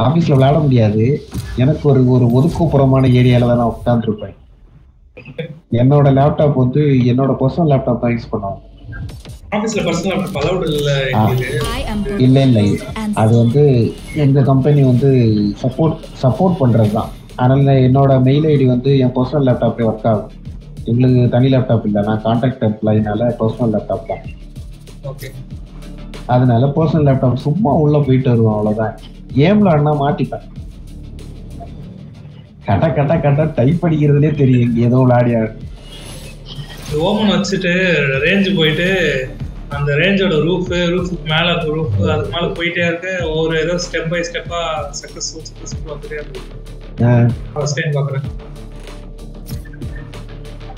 ஆபீஸ்ல விளையாட முடியாது. எனக்கு ஒரு ஒரு ஒதுக்குப்புறமான ஏரியால தான் நான் உட்காந்துருப்பேன். என்னோட லேப்டாப் வந்து என்னோட பர்சனல் லேப்டாப் தான் யூஸ் பண்ணுவேன். ஆபீஸ்ல பர்சனல் லேப்டாப் அலௌட் இல்ல. இல்ல இல்ல, அது வந்து எங்க கம்பெனி வந்து சப்போர்ட் பண்றது தான். அதனால என்னோட மெயில் ஐடி வந்து என் பர்சனல் லேப்டாப்லேயே ஒர்க் ஆகும். எங்களுக்கு தனி லேப்டாப் இல்லை, நான் கான்ட்ராக்ட் எம்ப்ளாயினால பர்சனல் லேப்டாப் தான். ஓகே. அதனால பர்சனல் லேப்டாப் சும்மா உள்ள போயிட்டு வருவோம், அவ்வளவுதான். கேம்ல ஆனா மாட்டிப்பேன். கட்ட கட்ட கட்ட டைப் படிக்கிறதுலே தெரியும் ஏதோ விளையாடியா. ஓமன் வச்சுட்டு ரேஞ்சு போயிட்டு அந்த ரேஞ்சோட ரூஃபுக்கு மேல ரூஃப் அதுக்கு மேல போயிட்டே இருக்கு. ஒவ்வொரு ஏதோ ஸ்டெப் பை ஸ்டெப்பா சக்சஸ்ஃபுல் வந்துட்டே இருக்கு. ஃபர்ஸ்ட் டைம் பாக்குறேன்.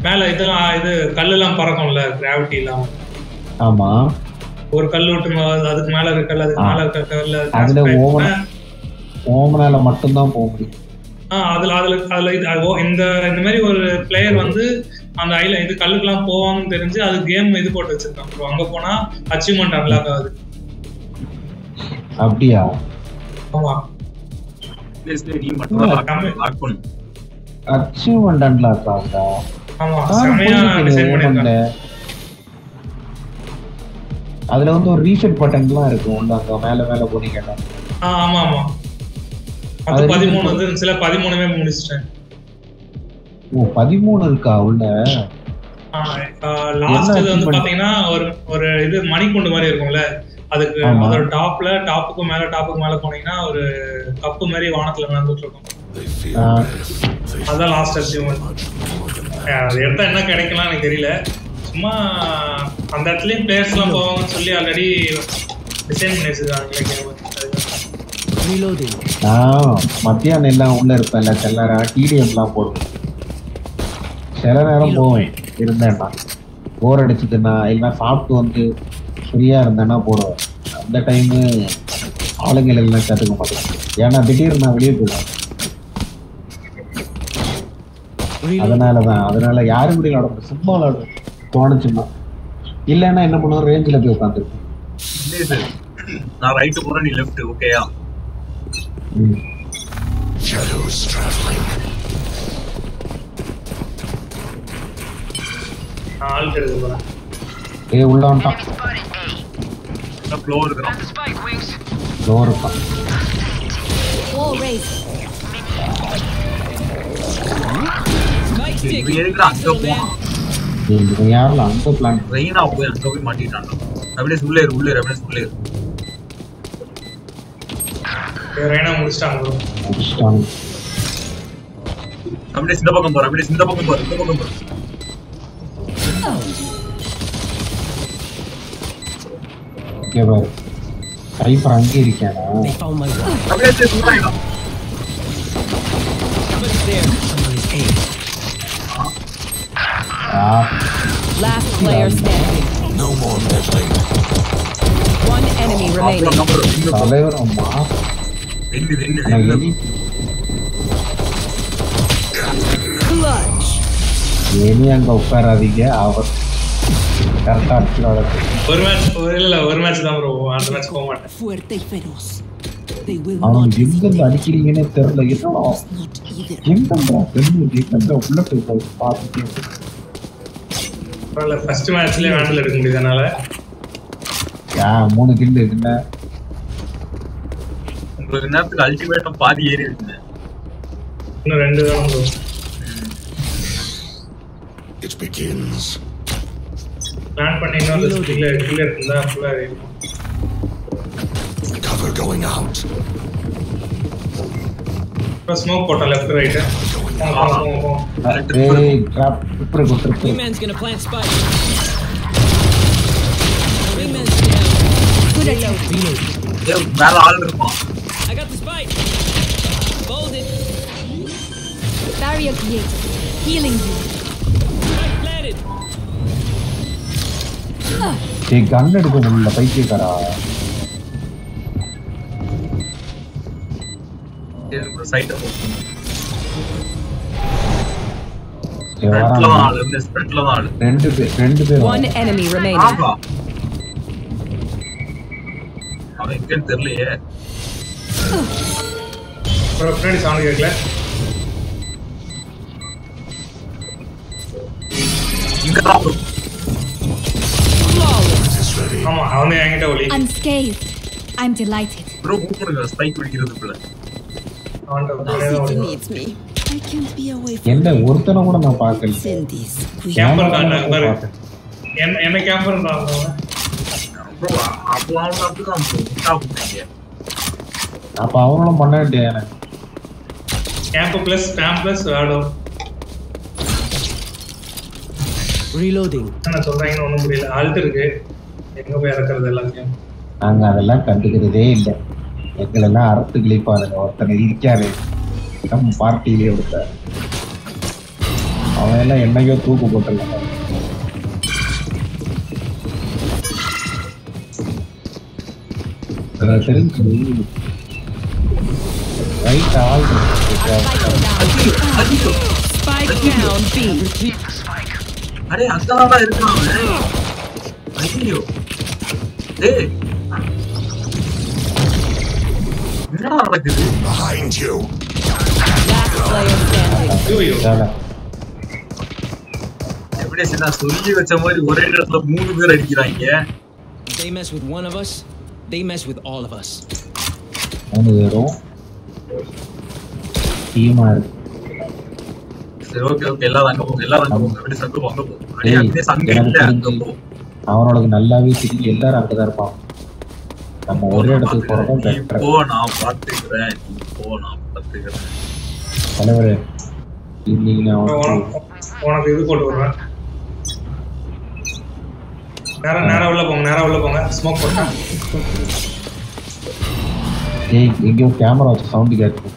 மேல இதெல்லாம் இது கல்லெல்லாம் பறக்கும்ல, கிராவிட்டி இல்லாம. ஆமா, ஒரு கல் விட்டு அதுக்கு மேல இருக்க கல், அதுக்கு மேல இருக்க கல், அதுல ஓமனால மட்டும்தான் போக முடியும். அதுல இந்த மாதிரி ஒரு பிளேயர் வந்து அந்த இது கல்லுக்கெல்லாம் போவாங்கன்னு தெரிஞ்சு அது கேம் இது போட்டு வச்சிருக்காங்க. அங்க போனா அச்சீவ்மெண்ட் அன்லாக் ஆகுது. அப்படியா? ஆமா, அச்சீவ்மெண்ட் அன்லாக் ஆகுதா? ஆமா, செமையா டிசைன் பண்ணிருக்காங்க. அதுல வந்து ஒரு ரீசெட் பட்டன்லாம் இருக்கும் அங்க மேல போனீங்கன்னா. ஆமா ஆமா, அது 13 வந்து சில 13மே முடிச்சிட்டேன். ஓ, 13 இருக்கா உள்ள? லாஸ்ட் இது வந்து பாத்தீங்கன்னா ஒரு இது மணிக்குண்டு மாதிரி இருக்கும்ல, அதுக்கு அதோட டாப்புக்கு மேல போனீங்கன்னா ஒரு கப்பு மாதிரி வானத்துல நடந்துட்டு இருக்கும். அதான் லாஸ்ட் அச்சீவ்மெண்ட். அது எடுத்தா என்ன கிடைக்கலாம் எனக்கு தெரியல. சும்மா அந்த இடத்துலயும் பிளேயர்ஸ் எல்லாம் போவாங்கன்னு சொல்லி ஆல்ரெடி டிசைன் பண்ணி வச்சிருக்காங்க. மத்தியானம் எல்லாம் உள்ள இருப்பேன்ல, எல்லாரும் டிடிஎம்லாம் போடுவேன். சில நேரம் போவேன் இருந்தேன்னா, போர் அடிச்சுதுன்னா இல்லைன்னா சாப்பிட்டு வந்து ஃப்ரீயா இருந்தேன்னா போடுவேன். அந்த டைமு ஆளுங்கள் எல்லாம் கற்றுக்க மாட்டேன், ஏன்னா திடீர்னு நான் வெளியே போயிடுவேன். அதனால யாரும் கூட விளாட முடியும், சும்மா விளாடுவேன் தோணுச்சுன்னா. இல்லைன்னா என்ன பண்ணுவோம், ரேஞ்சில் போய் உட்காந்துருக்கேன். நான் ரைட்டு போறேன், நீ லெஃப்ட். ஓகேயா? Shadows traveling. ஆல் கெடுது போறேன். உள்ள வந்துட்டான். ஃப்ளோ இருக்குறான். ஃப்ளோ இருக்கான். இது எதுக்கு அங்க போறான்? இது யாரல அந்த பிளான் ரெயினா போய் அங்க போய் மாட்டிட்டான். அப்படியே உள்ளே அப்படியே உள்ளே. ரெயினா முடிச்சிட்டாங்க. அப்படியே இந்த பக்கம் போற. இந்த பக்கம் போற. ஓகே பாரு, டைப்பர் அங்கே இருக்கானா? அப்படியே சுடுறாங்க. Last player standing. No more meddling. One enemy remaining. தலைவர் அம்மா Clutch. ஏனி அங்க உட்காராதீங்க, அவர் கரெக்டா அடிச்சுடாத. ஒரு மேட்ச் தான் ப்ரோ, அந்த மேட்ச் போக மாட்டேன். Fuerte y feroz. They will அவன் not. எங்க அடிக்கிறீங்கன்னே தெரியல. எங்க உள்ள போய் பார்த்துட்டு ஃபர்ஸ்ட் மேட்ச்லயே ஹேண்டில் எடுக்க முடியுதனால 3 கில் இருக்குங்க. உங்களுக்கு நேரத்துக்கு அல்டிமேட்டா பாதி ஏறி இருக்குங்க. இன்னும் 2 தான் ப்ரோ. It begins. பிளான் பண்ணி இன்னொரு கில்லர் இருந்தா ஃபுல்லா இருக்கும். Cover going out. ஸ்மோக் போட்டா லெஃப்ட் ரைட். ஏய் ட்ராப் இப்படி கொடுத்துரு. Wingman's gonna plant spike. Wingman's down. Good idea. வேற ஆள் இருப்பான். I got the spike. Hold it. Barrier created. Healing you. Spike planted. ஏய் கன் எடுக்க முடியல பைத்தியக்காரா. ஒரு சைட் போ. ரெண்டு பேர். One enemy remaining. அவன் எங்கன்னு தெரியலையே. ப்ரோ பின்னாடி சவுண்ட் கேட்கல. இங்க தான் bro. ஆமா அவனே என்கிட்ட ஒளி. Unscathed. I'm delighted. bro move பண்ணுங்க ஸ்பைக் வெடிக்கிறதுக்குள்ள. அவன்கிட்ட ஒளியே தான் ஒளி. needs me. I can't be away from எந்த ஒருத்தனை கூட நான் பார்க்கல. Cindy's queen. கேம்பர் காட்டாங்க பாரு. என்ன கேம்பர்ன்றாங்க. bro அப்போ அவங்க அப்படிதான் bro டாப் பண்ணீங்க. அப்ப அவங்களும் பண்ண வேண்டியதானே. கேம்ப் பிளஸ் ஸ்பாம் பிளஸ் வேடோ. Reloading. என்ன சொல்றாங்கன்னு ஒண்ணும் புரியல. ஆல்ட் இருக்கு. எங்க போய் இறக்குறது எல்லாத்தையும். நாங்க அதெல்லாம் கண்டுக்கிறதே இல்லை. எங்களெல்லாம் அறுத்து கிழிப்பாருங்க. ஒருத்தனை இருக்காரு நம்ம பார்ட்டியிலே ஒருத்தர் அவன் எல்லாம் என்னையோ தூக்கு போட்டுருக்காங்க. தெரிஞ்சு ரைட் ஆள் Spike down B. அரே அங்கதான் இருக்கான். ஐயோ. டேய். என்ன நடக்குது? Behind you. Last player standing. ஐயோ. எப்படி சின்ன சொல்லி வச்ச மாதிரி ஒரே இடத்துல 3 பேர் அடிக்கிறாங்க. They mess with one of us, they mess with all of us. மூணு பேரும் டீமா இருக்கு. சரி ஓகே எல்லாம் அங்க போங்க அப்படியே சங்கு போங்க அப்படியே அப்படியே சங்கு இல்ல அங்க போ. அவனோட நல்லாவே தெரியும் எல்லாரும் அங்கதான் இருப்பான். நம்ம ஒரே இடத்துக்கு போறதும் பெட்டர். போ நான் பாத்துக்கிறேன். தலைவரே இன்னைக்கு நான் உனக்கு இது போட்டு விடுறேன். நேரா உள்ள போங்க ஸ்மோக் போட்டேன். ஏய் எங்கேயோ கேமரா வச்சு சவுண்ட் கேட்குது.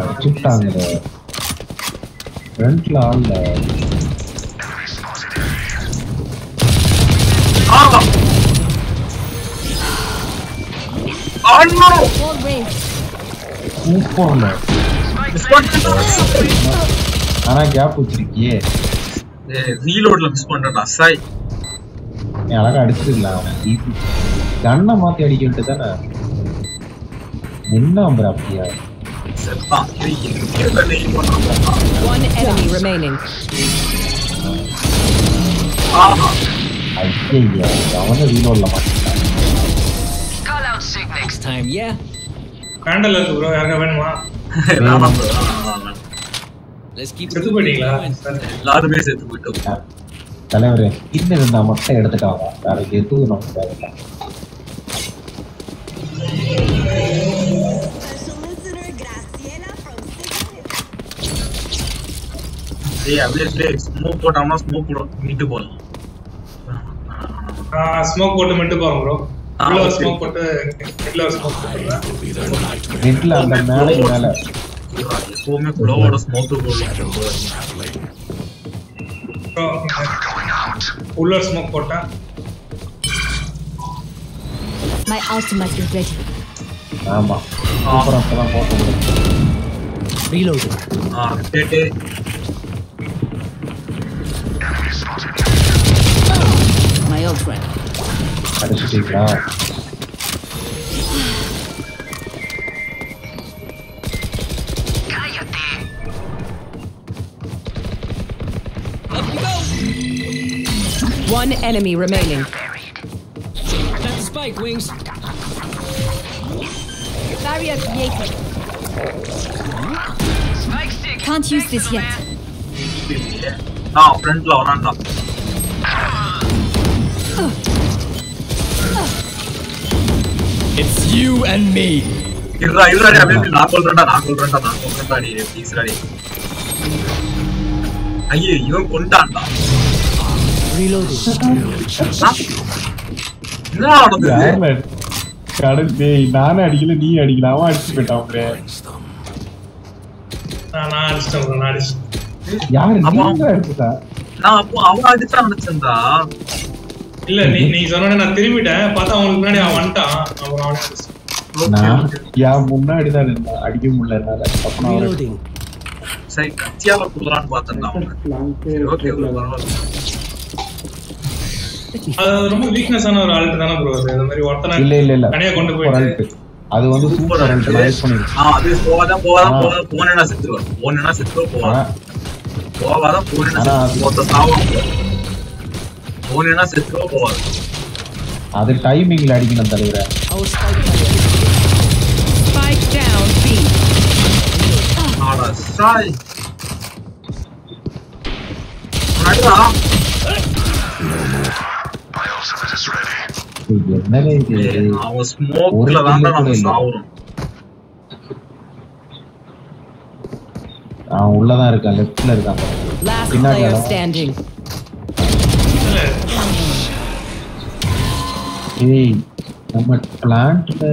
அடிச்சுட்டாங்க ஃப்ரண்ட்ல ஆள்ல. Wall raised. சூப்பர்ல. ஆனா கேப் வச்சிருக்கியே. ரீலோட்ல மிஸ் பண்றேன் சாய். நீ அழகா அடிச்சிருக்கலாம். அவன் கண்ணை மாத்தி அடிக்க விட்டு தானே என்ன அம்பர் அப்படியா. One enemy remaining. ஐயா அவனை ரீலோட்ல மாட்டிட்டான். Next time, yeah. கேண்டல் இருக்கு ப்ரோ. யாருக்கா வேணுமா? Let's keep செத்து போயிட்டீங்களா? எல்லாருமே செத்து போயிட்டோம். தலைவரே இன்னும் இருந்தா மட்டும் எடுத்துட்டாங்க. வேற எதுவும் நமக்கு தேவையில்லை. ஏய் அப்படியே ஸ்மோக் போடாம ஸ்மோக் போட மீட்டு போலாம். ஸ்மோக் போட்டு மட்டும் போறோம் ப்ரோ. உள்ள ஸ்மோக் போட்டு ஹெட்ல ஸ்மோக் போடுறேன். ஹெட்ல அந்த மேலைக்கு மேல எப்பவுமே குளோவோட ஸ்மோக் போடுவோம். உள்ள ஸ்மோக் போட்டா My ultimate is ready. ஆமா சூப்பரா அப்பதான் போட்டு முடியும். reloading. கேட்டே My old friend. அடிச்சிட்டீங்களா? Up you go. One enemy remaining. Got the spike, Wings. Barrier created. Can't use this yet. ஃப்ரண்ட்ல வரான்டா. It's you and me. இருடா அப்படியே நான் கொல்றேன்டா நீ ப்ளீஸ் ராடி. ஐயே இவன் கொண்டான்டா. Reloading. என்ன நடக்குது? கடந்து நானே அடிக்கல நீ அடிக்கல அவன் அடிச்சு போயிட்டான். நான் அடிச்சிட்டேன். யாரு நீங்க அடிச்சா? நான் அப்போ அவன் அடிச்சா நினைச்சேன்டா. இல்ல நீ சொன்ன நான் திரும்பிட்டேன். பார்த்தா அவனுக்கு முன்னாடி அவன் வந்துட்டான். அப்புறம் அவன் அடிச்சிட்டான். நான் யார் முன்னாடி தான் இருந்தா அடிக்க முடியல என்னால. அப்ப நான் Reloading. சரி கத்தியால குடுறான்னு பார்த்தேன்டா அவன். ஓகே பரவாயில்ல. அது ரொம்ப வீக்னஸான ஒரு ஆல்ட் தானே ப்ரோ அது இந்த மாதிரி ஒருத்தனை இல்ல தனியா கொண்டு சூப்பர் போயிட்டு ஆல்ட். அது வந்து சூப்பர் ஆல்ட் யூஸ் பண்ணிருக்கேன். அது போனேன்னா செத்துருவா போவாதான் போனேன்னா செத்துருவா போவாது. அது டைமிங்ல அடிக்கணும் தலைவர. Spike down B. ஆடா சாய் அடடா என்னலே இது அவன் ஸ்மோக்ல தான் நம்ம சாவுறோம். அவன் உள்ளதான் இருக்கான், லெஃப்ட்ல இருக்கான். Last player standing. ஏய் நம்ம பிளான்ட்ல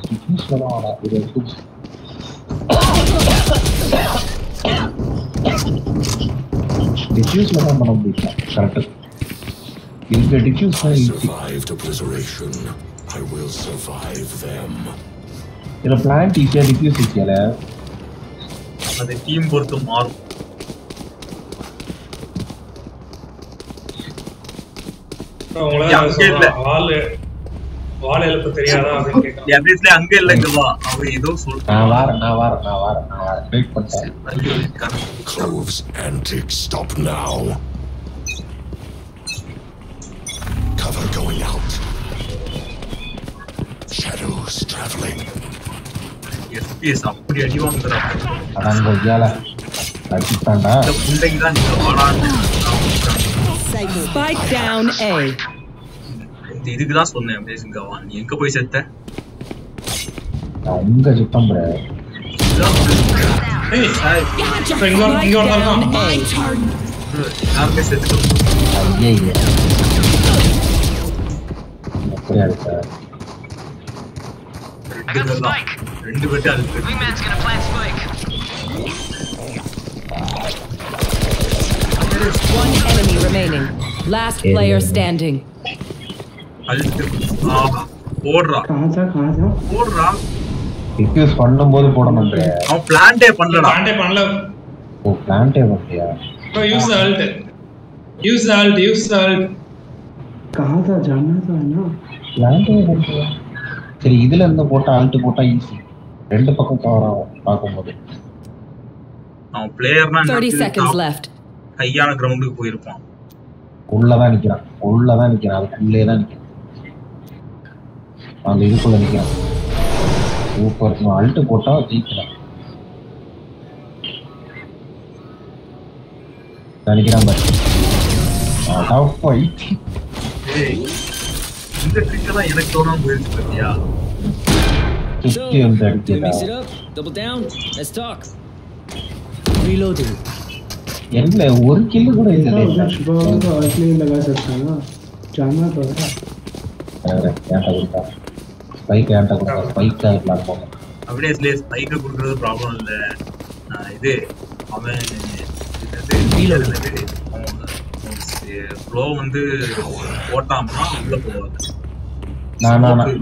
டிஃப்யூஸ்ல தான் ஆடா இது. டிஃப்யூஸ்ல தான் பண்ண முடியும் கரெக்ட். இந்த diffuse Survived obliteration. I will survive them. இந்த பிளான்ட் ஈஸியா டிஃப்யூஸ் ஈஸியால அது டீம் பொறுத்து மாறும். வால் எழுப்ப தெரியாதா அப்படின்னு கேட்கலாம். எவ்ரிஸ்ல அங்க இல்லங்கவா அவ ஏதோ சொல்றான். நான் வாரேன் வெயிட் பண்ணேன். Cloves antics stop now. Cover going out. Shadows traveling. FPS அப்படி அடி வாங்குறாங்க. அதான் கொய்யால அடிச்சாண்டா. இந்த புண்டைக்கு தான் நீங்க வாடான்னு. Spike down A. இதுக்கு தான் சொன்னேன் பேசுங்கவா நீ எங்க போய் செத்த? நான் உங்க சுத்தம் ப்ரோ. ஏய் சாய் இங்க வரணும். யாருமே செத்துட்டோம். ஐயே அப்படியே இருக்கா? ரெண்டு பேர்ட்ட அழுத்து. One enemy remaining. Last player standing. அழுத்து. ஆஹா போடுறா. போடுறா. டிஃப்யூஸ் பண்ணும்போது போடணும் ப்ரோ. அவன் பிளான்டே பண்ணலடா. பண்ணல. ஓ பிளான்டே பண்ணலையா? Bro use the alt. कहां था जाना था ना பிளான்டே பண்ணலையா? சரி இதுல இருந்து போட்டா ஆல்ட் போட்டா ஈஸி. ரெண்டு பக்கம் கவர் ஆகும் பாக்கும்போது. அவன் பிளேயர்னா 30 seconds left. கையான கிரவுண்டுக்கு போயிருப்பான். உள்ளதான் நிக்கிறான். அதுக்குள்ளே தான் நிக்கிறான். அந்த இதுக்குள்ள நிக்கிறான். சூப்பர். ஆல்ட் போட்டா ஜெயிக்கலாம். நினைக்கிறான் பாரு. அதான் ஃபைட். ஏய் இந்த ட்ரிக் தான் எனக்கு தோணாம போயிடுச்சு பாத்தியா? So, do we mix it up? Double down? Let's talk. Reloading. என்ன ஒரு கில் கூட இல்ல. सुबह तो असली लगा सकता है ना जाना तो है. अरे கேட்ட கொடுத்தா ஸ்பைக் கேட்ட கொடுத்தா ஸ்பைக் ஆயிடலாம் போங்க. அப்படியே ஸ்பைக் குடுக்குறது ப்ராப்ளம் இல்ல. இது அவன் ஃப்ளோ வந்து போட்டாம்னா உள்ள போவாது.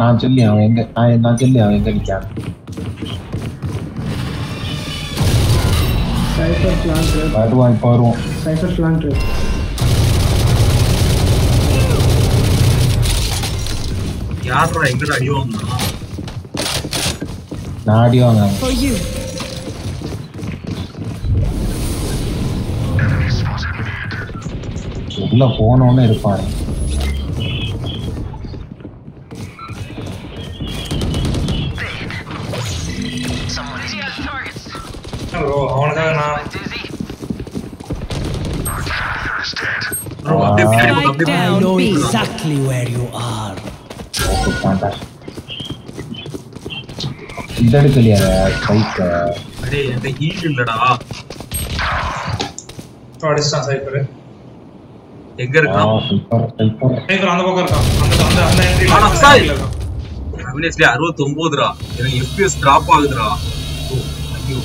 நான் சொல்லி அவன் எங்க நிக்கான். साइफर प्लांट है. வருவான். साइफर प्लांट है. யாரா எங்கடா அடி வாங்குனா? நான் அடி வாங்குறேன். For you. உள்ள போனோன்னு இருப்பாரு. ப்ரோ அவனுக்காக நான் Spike down B. Exactly where you are. இந்த எடுக்கலையா ஸ்பைக்? அடே அந்த ஹீல் இல்லடா. அடிச்சான் சைபர். எங்க இருக்கான்? சைபர் அந்த பக்கம் இருக்கான். அந்த என்ட்ரி. ஆனா சாய் அபினேஸ்ல 69டா. எனக்கு FPS டிராப் ஆகுதுடா. ஐயோ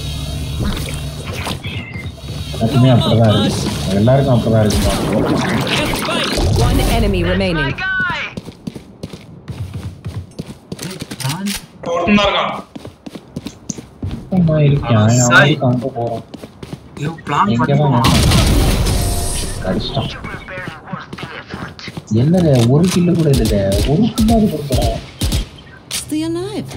அதுமே அப்படிதான் இருக்கு. எல்லாருக்கும் அப்படிதான் இருக்கு. One enemy remaining. ஒருத்தன் இருக்கான். அம்மா இருக்கேன். அவனுக்கு அங்க போறோம். ஐயோ பிளான் பண்ணுவான். கடிச்சிட்டான். என்னங்க ஒரு கில்லு கூட இல்ல, ஒரு கில்லாவது கொடுக்குறா. Stay alive.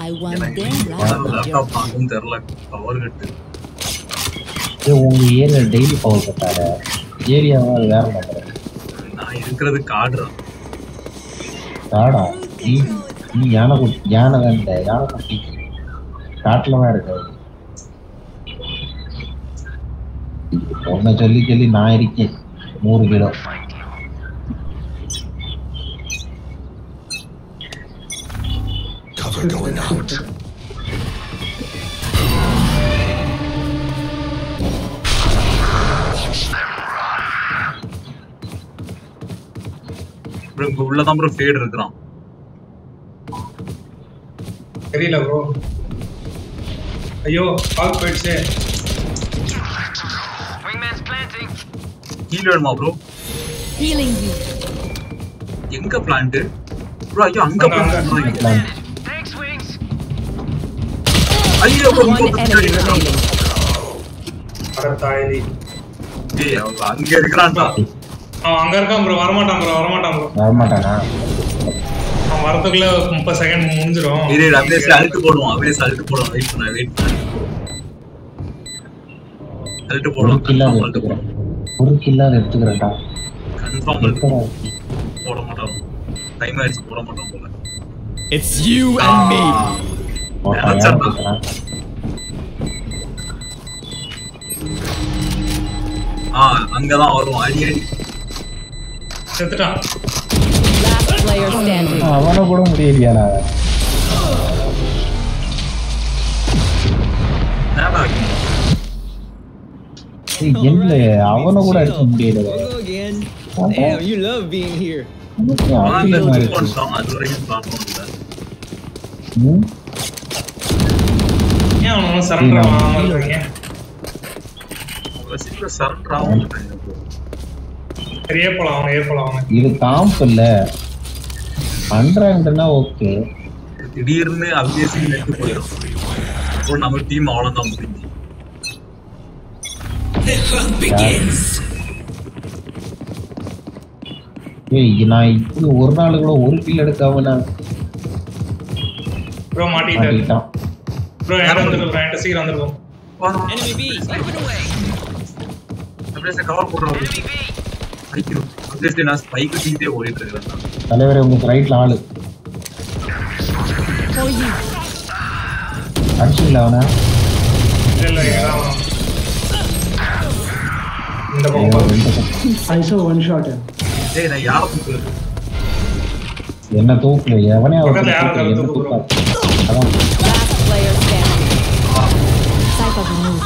I want எனக்கு them right now. லேப்டாப் வாங்கவும் தெரியல, பவர் கட்டு. உங்க ஏரியா டெய்லி பவர் கட்டாத ஏரியாவா அது வேற மாதிரி. நான் இருக்கிறது காடுறேன். காடா? நீ யானை குட்டி, யானை தான் இல்லை, யானை குட்டி காட்டுல தான் இருக்காது. உன்னை சொல்லி சொல்லி நான் இருக்கேன் 100 கிலோ. Cover going out. இங்க உள்ளதான் ப்ரோ ஃபேட் இருக்குறான். தெரியல ப்ரோ. ஐயோ கால் போயிடுச்சு. ஹீல் வேணுமா ப்ரோ? Healing you. எங்க பிளான்ட் ப்ரோ? ஐயோ அங்க பிளான்ட். ஐயோ One enemy remaining. அடத்தாயி. ஏய் அவன் அங்க இருக்கறான்டா. அவன் அங்க இருக்கான் ப்ரோ. வரமாட்டான் ப்ரோ. வரமாட்டானா? அவன் வரதுக்குள்ள 30 செகண்ட் முடிஞ்சிரும். இது அப்படியே அழுத்து போடுவான். வெயிட் பண்ணு. வெயிட் பண்ணு. அழுத்து போடுவான். ஒரு கில்லாத எடுத்துக்கிறேன்டா. கன்ஃபார்ம் போட மாட்டான். டைம் ஆயிடுச்சு, போட மாட்டான் போல. It's you and me. அங்கதான் வரும். அடி செத்துட்டான். Last player standing. அவனை கூட முடியலையாடா. இல்ல அவனை கூட அடிக்க முடியல. Hello again. Damn, you love being here. ஏன் அவன் சரண்டர் ஆகாம இருக்காங்க? சரண்டர் ஆகாம ஏற்பலாம். இது காம்ப் இல்ல, பண்றாங்கன்னா ஓகே. திடீர்னு அபியேசி நெட்டு போயிடும். அப்போ நம்ம டீம் அவ்வளவுதான் முடிஞ்சு. நான் இப்படி ஒரு நாள் கூட ஒரு கில் எடுக்காம நான் ப்ரோ மாட்டிட்டான். ப்ரோ யாரோ வந்துருக்காங்க, சீக்கிரம் வந்துருவோம். Enemy B. அப்படியே கவர் போடுறோம். ஐயோ அப்படியே நான் ஸ்பைக் டீம்லயே ஓடிட்டு இருக்கேன். தலைவரே உங்களுக்கு ரைட்ல ஆளு. அடிச்சிங்களா அவனை? இல்ல இந்த பக்கம் I saw one shot. டேய் நான் யாரை தூக்குறது? என்ன தூக்குல எவனே பக்கத்துல யாரோ தூக்குறோம். அதான் Last player standing. Cypher removed.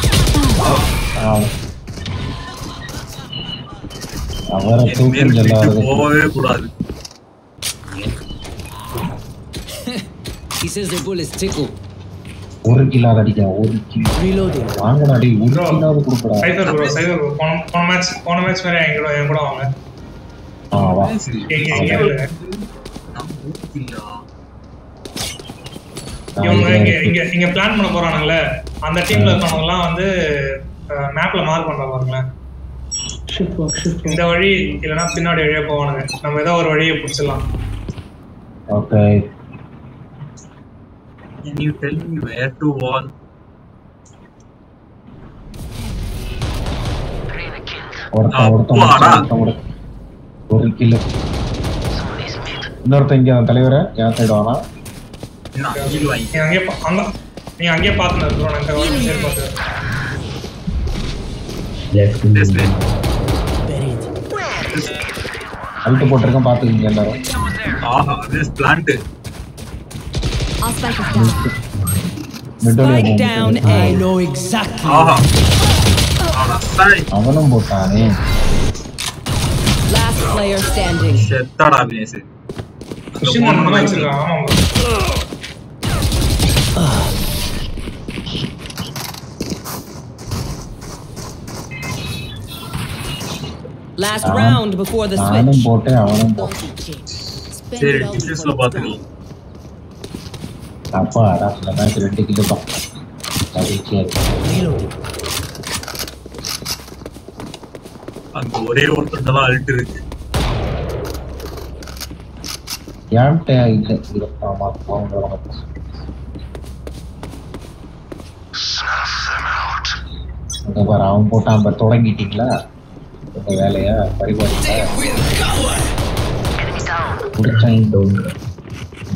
அவரை தூக்குன்னு சொல்ல வரது. போகவே கூடாது. He says their bullets tickle. ஒரு கில்லாத அடிக்க ஒரு கில் Reloading. வாங்கடா டேய், ஒரு கில்லாவது கொடுக்கடா. சைபர் ப்ரோ போன மேட்ச் வேற என் கூட வாங்க. வா இங்க பிளான் பண்ண போறானுங்களே, அந்த டீம்ல இருக்கவங்கலாம் வந்து மேப்ல மார்க் பண்ற பாருங்களேன். இந்த வழி இல்லனா பின்னாடி வழியா போவானுங்க. நம்ம ஏதோ ஒரு வழியை பிடிச்சிடலாம். Okay. Can you tell me where to wall? ஒரு கில். இன்னொருத்த இங்க தலைவரை என் சைடு வானா. நீங்க அங்கேயே பாத்துட்டு இருக்கோம். நான் சைடு பாத்து அல்ட் போட்டிருக்கேன், பாத்துக்கீங்க எல்லாரும். ஆஹா this plant. Our spike is down. Spike down A. I know exactly. ஆஹா அவனும் போட்டானே. Last player standing. செத்தடா அபினேஷ். குஷின் நம்ம வச்சிருக்கான். ஆமா Last round before the நானும் switch. போட்டேன் அவனும் போட்டான். சரி டிஃபென்ஸ்ல பாத்துக்கலாம். அப்பா அதான் மேட்ச் 2 கிலோ தான். அங்க ஒரே ஒருத்தர் தான் அல்ட் இருக்கு. யான்ட்ட இல்ல இது ஆமா அவங்க அங்க பாரு அவன் போட்டான் பாரு தொடங்கிட்டீங்களா உங்க வேலையா பரிபாடிங்களா முடிச்சேன்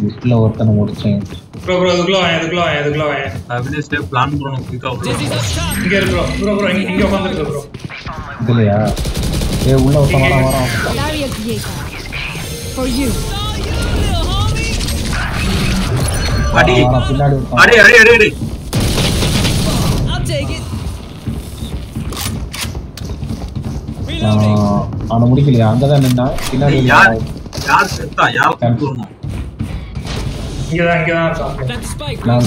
லிஸ்ட்ல ஒருத்தனை முடிச்சேன் ப்ரோ இதுக்குள்ள வாங்க அபினேஷ் பிளான் பண்ணனும் குயிக்கா ப்ரோ இங்க இருக்கு ப்ரோ இங்க உட்கார்ந்துட்டு ப்ரோ இதுலயா உள்ள ஒருத்தன் வரான் Barrier created. For you. அடி பின்னாடி அடி I'll take it. அவனை முடிக்கலையா அங்கதான் நின்னா பின்னாடி யார் செத்தா யார் கொல்லணும் இங்கதான் சாப்பிடு That's the spike. நான்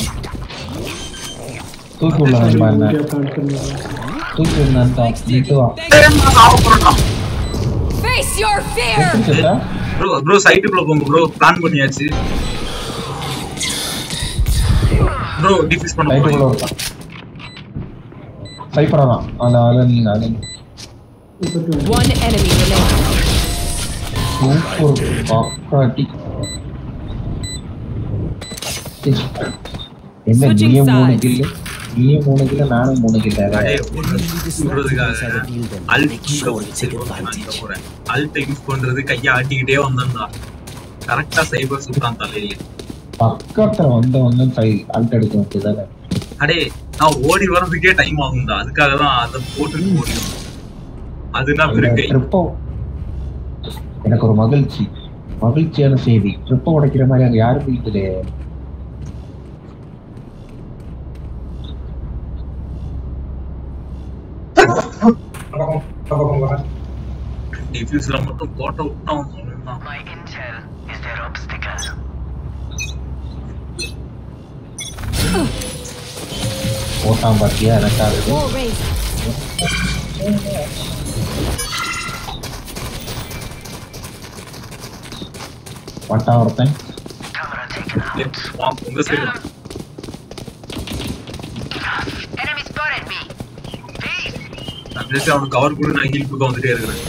தூக்கி உள்ள வந்தேன் தூக்கி இருந்தா Face your fear. ப்ரோ சைட்டுக்குள்ள போங்க ப்ரோ பிளான் பண்ணியாச்சு ப்ரோ டிஃபியூஸ் பண்ண சைட்டுக்குள்ள இருக்கான் சைப்பரா தான் அத நீங்க One enemy remaining. சூப்பர் பாக்காட்டி என்ன Switching நீயே 3 sides. கில்லு நீயே 3 கில்லு நானும் 3 கில்லு அல்ட் யூஸ் பண்றது கையை ஆட்டிக்கிட்டே வந்தான்டா கரெக்டா சைபர் சுட்டான் தலையில பக்கத்துல வந்த அல்ட் எடுக்க வேண்டியதானே அடே நான் ஓடி வரதுக்கே டைம் ஆகும்டா அதுக்காக தான் அதை போட்டு ஓடிடும் அதுனா பிறகு ட்ரிப்போ எனக்கு ஒரு மகிழ்ச்சியான செய்தி ட்ரிப்பை உடைக்கிற மாதிரி அங்க யாரும் இல்லையே டிஃபியூஸ்ல மட்டும் போட்ட விட்டான் போட்டான் பாத்தியா எனக்காக Wall raised. பட்டா ஒருத்தன் உங்க சைடு அப்படியே அவனுக்கு கவர் கூட நான் ஹீல் கொடுக்க வந்துட்டே இருக்கிறேன்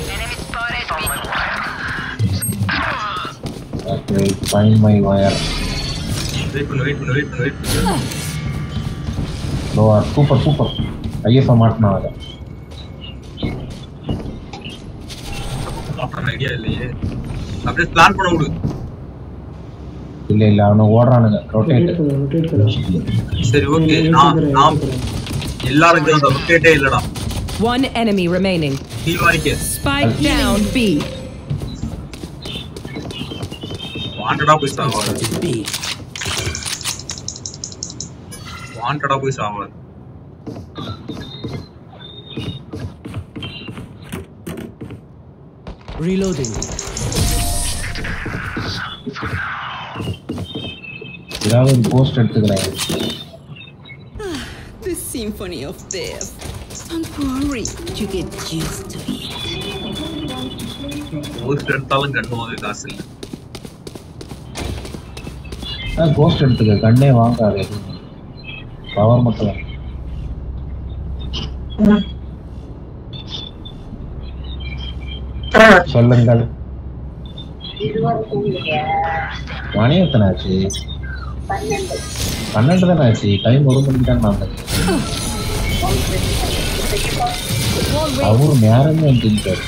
okay find my wire wait பண்ணு சூப்பர் ஐஎஃப் மாட்டணும் அதை ஐடியா இல்லையே அப்படியே பிளான் பண்ண விடு இல்ல அவனை ஓடுறானுங்க ரொட்டேட் சரி ஓகே நான் எல்லாருக்கும் அந்த ரொட்டேட்டே இல்லடா One enemy remaining. ஹீல் வாரிக்கே Spike down B. வாண்டடா போய் சாவா Reloading. ஏதாவது ஒரு போஸ்ட் எடுத்துக்கிறேன் The symphony of death. Don't worry, you get used to it. Post எடுத்தாலும் கண்ணு வாங்க காசு இல்ல கோஸ்ட் எடுத்துக்க கண்ணே வாங்காது பவர் மட்டும் சொல்லுங்கள் மணி எத்தனை ஆச்சு 12 தானே ஆச்சு டைம் 1 மணிக்கு தான் நான் அவரு நேரமே வந்துட்டாரு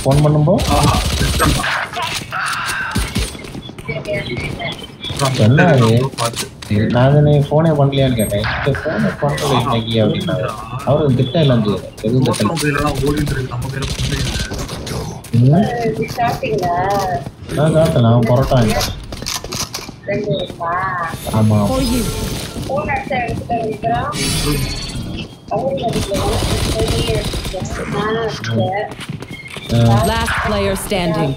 போன் பண்ணும்போ நான் போனே பண்ணலையான்னு கேட்டேன் போனே பண்ணல இன்னைக்கு அப்படின்னா அவரு திட்டம் எல்லாம் செய்யல எதுவும் நான் காட்டேன் நான் பரோட்டா ஆமா Last player standing.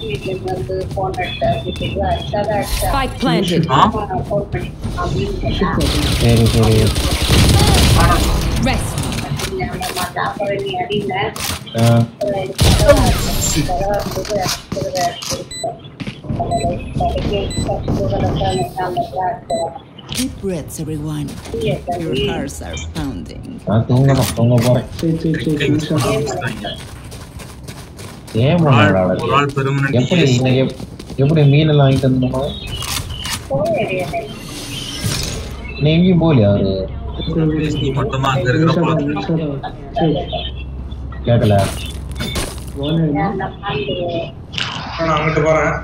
Spike planted. சரி Rest. Deep breaths, everyone. Your hearts are pounding. நான் தூங்க போறேன். ஏன் எப்படி மீனெல்லாம் வாங்கிட்டு வந்தோமா? நீ எங்கேயும் போலியா அவரு? கேட்கல. அங்கிட்டு போறேன்.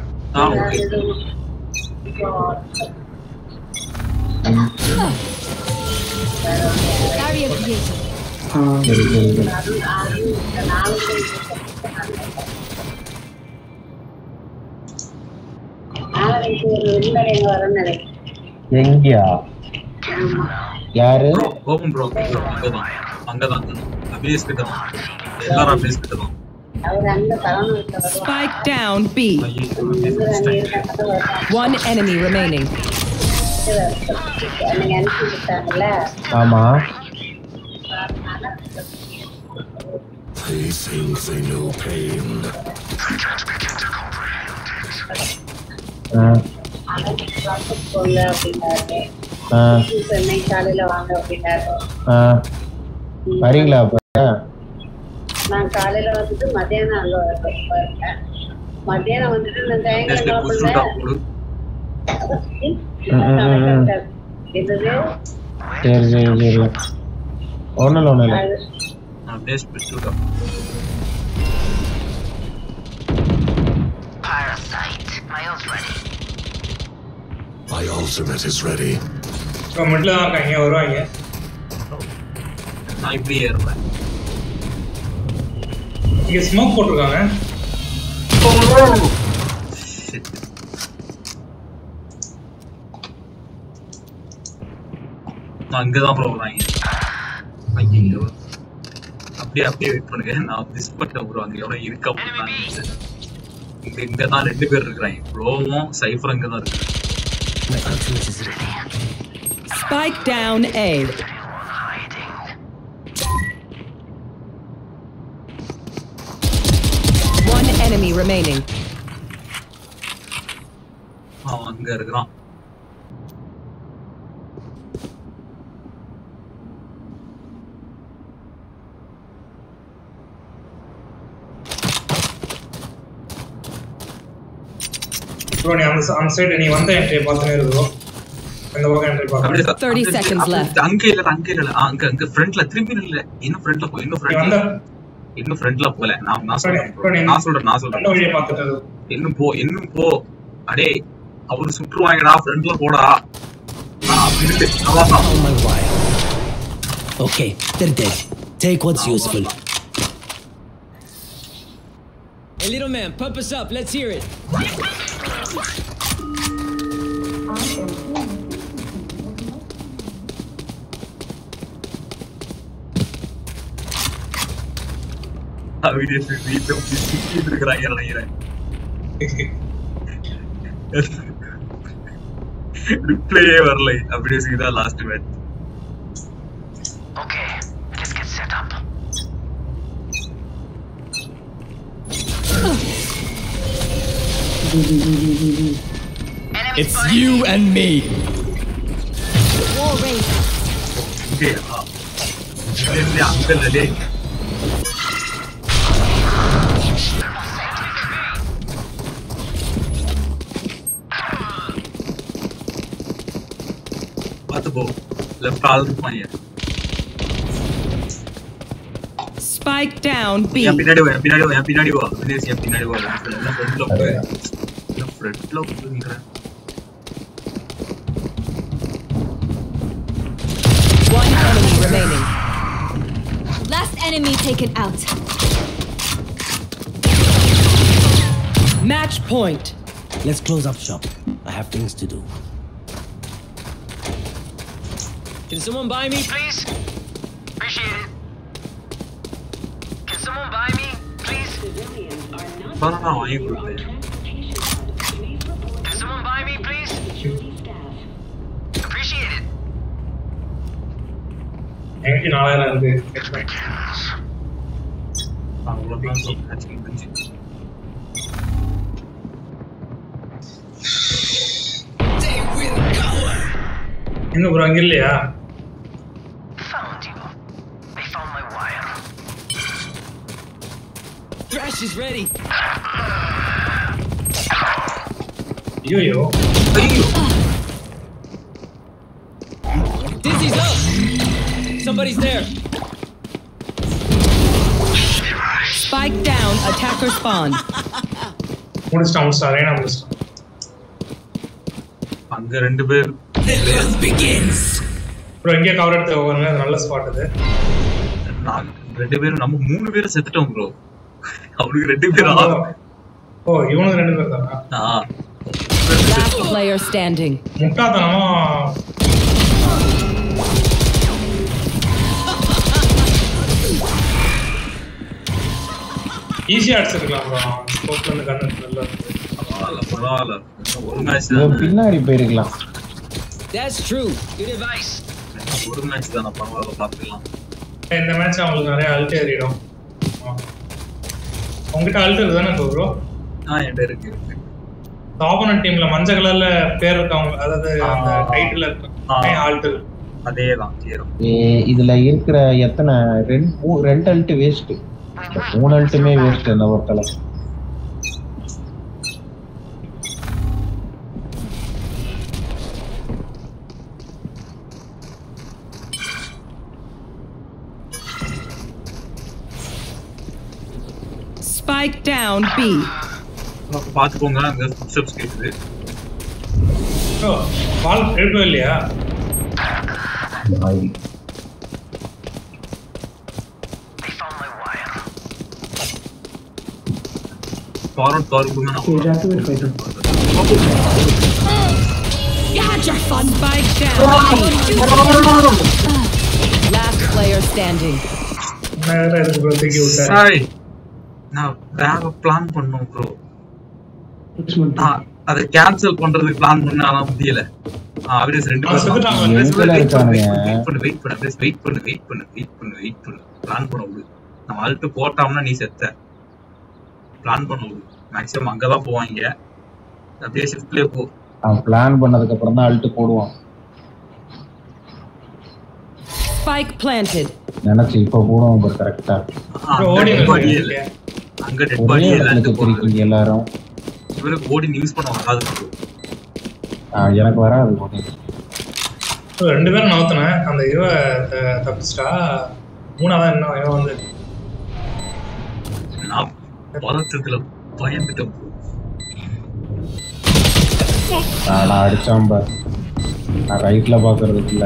எங்கயா? யாரு? ஓபன் ப்ரோ அங்கதான் அபிலேஷ் கிட்ட தான். எல்லாரும் அபிலேஷ் கிட்ட தான். Spike down B. One enemy remaining. ஆமா. They think they know pain. வரீங்களா அப்ப? நான் காலையில வந்துட்டு மத்தியானம் அங்க இருக்கேன். மத்தியானம் வந்துட்டு நான் தேங்காய் சரி ஒண்ணுல My ultimate is ready. மிட்ல தான் இருக்காங்க, வருவாங்க. நான் இப்படி ஏறுறேன். இங்க ஸ்மோக் போட்டுருக்காங்க. அங்கதான் ப்ரோ வராங்க. ஐயோ அப்படியே வெயிட் பண்ணுங்க. நான் மிஸ் பண்ணிட்டேன் ப்ரோ. அங்க எவ்வளவு இருக்கா இங்கதான் 2 பேர் இருக்காங்க. ப்ரோவும் சைஃபர் அங்கதான் இருக்கு. Spike down A. One enemy remaining. அவன் அங்க இருக்கான். ப்ரோ நீ அந்த சைடு நீ வந்த என்ட்ரி பார்த்தனே இருக்கோ. அந்த பக்கம் என்ட்ரி பாக்க. 30 seconds left. அங்க இல்ல அங்க ஃப்ரண்ட்ல திரும்பி இல்ல. இன்னும் ஃப்ரண்ட்ல போ. இன்னும் ஃப்ரண்ட்ல போல. நான் சொல்றேன். அந்த வழியை பார்த்துட்டு இன்னும் போ. அடே அவரு சுற்றுவாங்கடா. ஃப்ரண்ட்ல போடா. Okay, they're dead. Take what's useful. Hey, little man, pump us up. Let's hear it. ரிப்ளையே வரல. அப்படியே Sita last match. Okay, let's get set up. It's you and me. War race. அங்கல்லே பாத்து போ. லெஃப்ட் ஆல் இருப்பாங்க. Spike down B. பின்னாடி வா. வினேஷ் பின்னாடி வா. ஃப்ரண்ட்ல போங்கற. One enemy remaining. Last enemy taken out. Match point. Let's close up shop. I have things to do. Can someone buy me, please? Appreciate it. Can someone buy me, please? வாங்கி கொடுங்க. Can someone buy me, please? Appreciate it. எனக்கு 4000 இருக்கு. அவ்வளவுதான் சொல்றேன். எங்க bro அங்க இல்லையா? Found you. They found my wire. Thrash is ready. ஐயோ Dizzy's up. Somebody's there. Spike down. Attacker spawn. முடிச்சிட்டான் சார் ஏனா முடிச்சிட்டான். அங்க ரெண்டு பேர் ப்ரோ இங்கே கவர் எடுத்து போவாங்க. நல்ல ஸ்பாட் இது. நான் ரெண்டு பேரும் நம்ம மூணு பேரும் செத்துட்டோம் ப்ரோ. அவனுக்கு ரெண்டு பேரா? ஓ இவனுக்கு ரெண்டு பேர் தானா? Last player standing. முட்டாதனமா ஈஸியா அடிச்சிருக்கலாம் ப்ரோ. ஸ்கோப்ல இருந்து கன் நல்லா இருக்கு. பரவாயில்ல. ஒரு மேட்ச் பின்னாடி போயிருக்கலாம். That's true. Good advice. ஒரு மேட்ச் தான பரவாயில்ல பாத்துக்கலாம். இந்த மேட்ச் அவங்களுக்கு நிறைய அல்ட் ஏறிடும். உங்ககிட்ட அல்ட் இருக்குதானே ப்ரோ? என்கிட்ட இருக்கு. ஆப்போனன்ட் டீம்ல மஞ்சள் கலர்ல பேர் இருக்கவங்க அதாவது அந்த டைட்டில் இருக்க ஆல்ட் அதேதான் ஏறும். இதுல இருக்கிற எத்தனை ரெண்டு அல்ட் வேஸ்ட். 3 அல்ட்டுமே வேஸ்ட் அந்த ஒருத்தல. Spike down B. பாத்துக்கோங்க அங்க ஃபுட்ஸ்டெப்ஸ் கேக்குது. ப்ரோ பால் எடுக்கவே இல்லையா? ஃபார்வர்ட் கார்க்குங்க நான் Deactivate fighter. Got your fun. Spike down. Last player standing. நான் எதுக்கு ப்ரோ தூக்கி விட்டேன்? சாய் நான் வேற பிளான் பண்ணோம் ப்ரோ. அதை கேன்சல் பண்றதுக்கு பிளான் பண்ண ஆனா முடியல. ஆப்வியஸ் ரெண்டு வெயிட் பண்ணு பிளான் பண்ண விடு. நம்ம ஆல்ட் போட்டோம்னா நீ செத்த. பிளான் பண்ண விடு. மேக்ஸிமம் அங்கதான் போவாங்க. அப்படியே ஷிஃப்ட்லயே போ. பிளான் பண்ணதுக்கு அப்புறம் தான் ஆல்ட் போடுவான். Spike planted. நினைச்சு இப்ப போடுவோம் பர் கரெக்ட்டா. ஓடி அங்க டெட் பாடி இல்ல எல்லாரும். இவருக்கு ஓடி யூஸ் பண்ண வராது. எனக்கு வராது ஓடி. ரெண்டு பேரும் நவுத்துனேன். அந்த இவ தப்பிச்சிட்டா. மூணாவது என்ன இவன் வந்து நான் பதட்டத்துல பயந்துட்டேன். அடிச்சான் பார். நான் ரைட்ல பாக்குறதுக்கு இல்ல.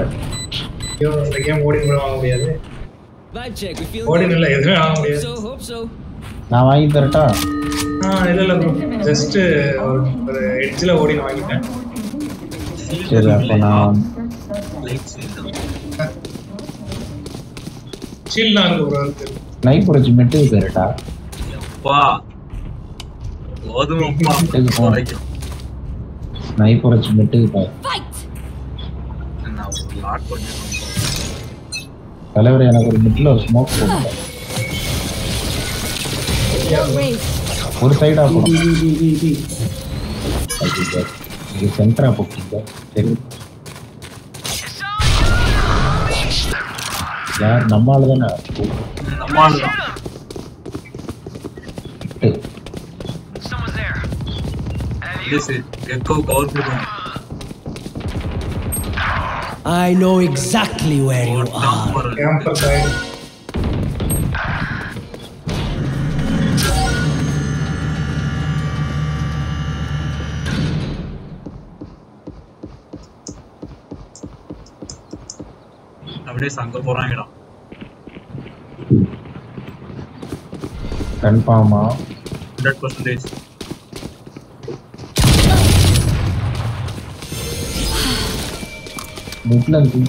ஐயோ இந்த கேம் ஓடி வாங்க முடியாது. Vibe check. We feel ஓடி இல்ல எதுவும் வாங்க முடியாது. hope so. நான் வாங்கி தரட்டா? இல்ல ப்ரோ ஜஸ்ட் ஒரு எட்ஜ்ல ஓடி வாங்கிட்டேன். சரி அப்ப நான் ஷீல்ட் தான் ப்ரோ இருக்கு. ஸ்னைப்பர் வச்சு மெட்டு தரட்டா? அப்பா ஓதுமப்பா வரைக்கும் ஸ்னைப்பர் வச்சு மெட்டு பாய். நான் ஒரு லாட் பண்ணிட்டேன். தலைவர் எனக்கு ஒரு மிட்ல ஒரு ஸ்மோக் போடுங்க. ஒரு சைடா போடு. இது சென்டரா போடுங்க. சரி யார் நம்மால தானே? நம்மால தான். Someone's there. Yes echo cover பண்ணுங்க. I know exactly where you are. Camper side. அப்படியே சங்க போறாங்கடா. கன்ஃபார்மா 100%. மிட்ல இருக்கு.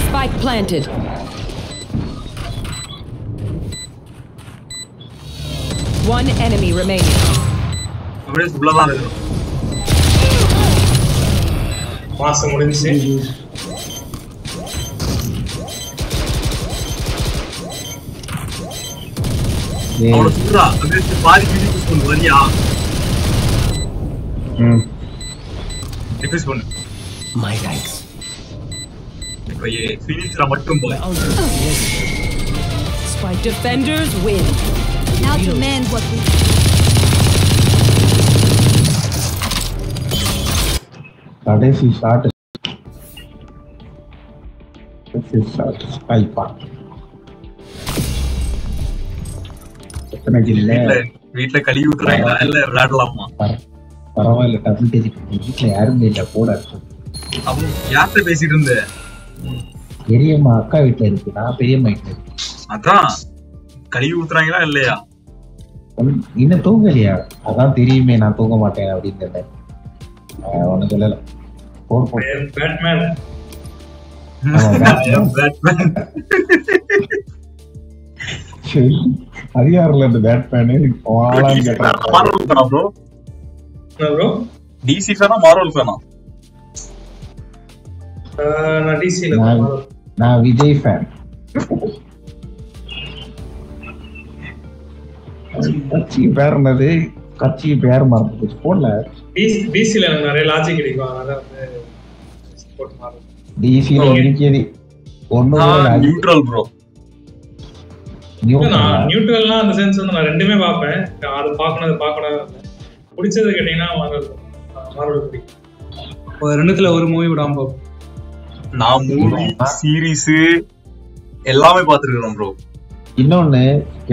Spike planted. One enemy remaining. அப்படியே உள்ளதான் இருக்கு. மாசம் முடிஞ்சிச்சு. அவளை சுடுறா அப்படியே பாதி ஃபினிஷ் பண்ணு வரியா டிஃபியூஸ் பண்ணு My thanks. இப்போ ஃபினிஷ்ல மட்டும் போய் Spike defenders win. Now demand what we கடைசி ஷாட் ஸ்பைப்பா எத்தனை கில்ல வீட்ல கழுவி விட்டுறாங்க இல்ல விளையாடலாமா பரவாயில்ல டபுள் டிஜிட் வீட்டுல யாருமே இல்ல போட அவன் யார்கிட்ட பேசிட்டு இருந்த பெரியம்மா அக்கா வீட்டுல இருக்கு நான் பெரியம்மா வீட்டுல இருக்கு அதான் கழுவி ஊத்துறாங்களா இல்லையா இன்னும் தூங்கலையா அதான் தெரியுமே நான் தூங்க மாட்டேன் அப்படின்னு ஒண்ணு சொல்லல போடு போடு பேட்மேன் அதிகாரில் இந்த பேட்மேனு ஆளான்னு கேட்டான் ப்ரோ டிசி ஃபேனா மார்வல் ஃபேனா நான் டிசி ல நான் விஜய் ஃபேன் கட்சி பேர் என்னது கட்சி பேர் மறந்து போடல டிசி ல எனக்கு நிறைய லாஜிக் கிடைக்கும் அதனால வந்து சப்போர்ட் மாறும் டிசி ல ஒண்ணுக்கேதி ஒண்ணுமே நியூட்ரல் ப்ரோ நான் நியூட்ரல்னா அந்த சென்ஸ் வந்து நான் ரெண்டுமே பாப்பேன் அது பார்க்கணும் பிடிச்சது கேட்டீங்கன்னா மார்வல் பிடிக்கும் ரெண்டுத்துல ஒரு மூவி விடாம பார்ப்போம் நான் மூவி சீரிஸ் எல்லாமே பார்த்துருக்கேன் ப்ரோ இன்னொன்னு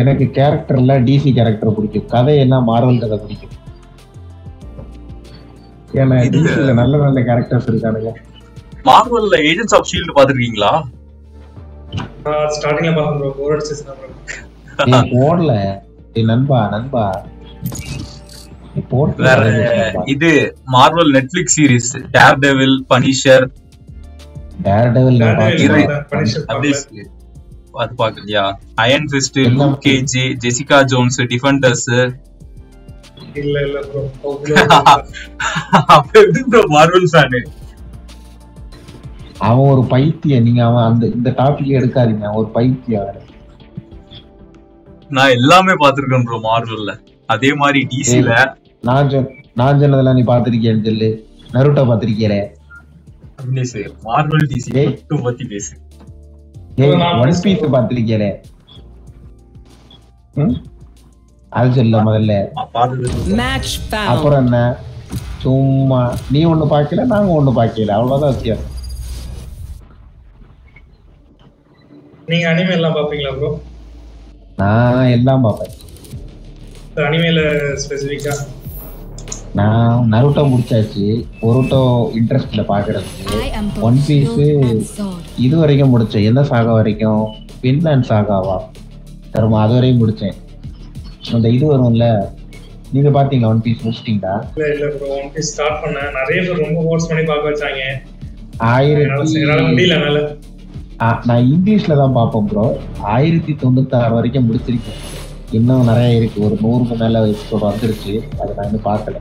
எனக்கு கேரக்டர்ல டிசி கேரக்டர் பிடிக்கும் கதையெல்லாம் மார்வல் கதை பிடிக்கும் ஏன்னா டிசில நல்ல நல்ல கேரக்டர்ஸ் இருக்கானுங்க மார்வல்ல ஏஜென்ட்ஸ் ஆஃப் ஷீல்ட் பாத்துருக்கீங்களா ஸ்டார்டிங்ல பார்த்தேன் ப்ரோ போர் அடிச்சிச்சு நான் போடல நண்பா வேற இது Marvel Netflix series Daredevil Punisher அது பாக்கலையா Iron Fist Luke Cage Jessica Jones Defenders இல்ல ப்ரோ அப்ப எது ப்ரோ மார்வல் ஃபேன் அவன் ஒரு பைத்தியம் நீங்க அவன் அந்த இந்த டாபிக் எடுக்காதீங்க அவன் ஒரு பைத்தியம் நான் எல்லாமே பாத்துருக்கேன் ப்ரோ மார்வல்ல அதே மாதிரி டிசில நான் சொன்னதெல்லாம் நீ பாத்திருக்கேன்னு சொல்லு நருட்டோ பாத்திருக்கீரே மார்வல் டிசி மட்டும் பத்தி பேசு ஒன் பீஸ் பாத்திருக்கீரே அது சொல்ல முதல்ல அப்புறம் என்ன சும்மா நீ ஒண்ணு பாக்கல நாங்க ஒண்ணு பாக்கல அவ்வளவுதான் வித்தியாசம் நீங்க அனிமே எல்லாம் பாப்பீங்களா ப்ரோ நான் எல்லாம் பாப்பேன் அனிமேல ஸ்பெசிஃபிக்கா நான் நருட்டோ முடிச்சாச்சு பொருட்டோ இன்ட்ரெஸ்ட்ல பாக்குறதுக்கு ஒன் பீஸ் இது வரைக்கும் முடிச்சேன் எந்த சாகா வரைக்கும் பின்லாண்ட் சாகாவா தருமா அது வரையும் முடிச்சேன் அந்த இது வரும்ல நீங்க பாத்தீங்களா ஒன் பீஸ் முடிச்சிட்டீங்களா இல்ல ப்ரோ ஒன் பீஸ் ஸ்டார்ட் பண்ணேன் நிறைய பேர் ரொம்ப ஃபோர்ஸ் பண்ணி பார்க்க வச்சாங்க 1000 முடியல நான் இங்கிலீஷ்ல தான் பார்ப்பேன் ப்ரோ 1096 வரைக்கும் முடிச்சிருக்கேன் இன்னும் நிறைய இருக்கு ஒரு 100க்கு மேல எபிசோட் வந்துருச்சு அதை நான் இன்னும் பார்க்கல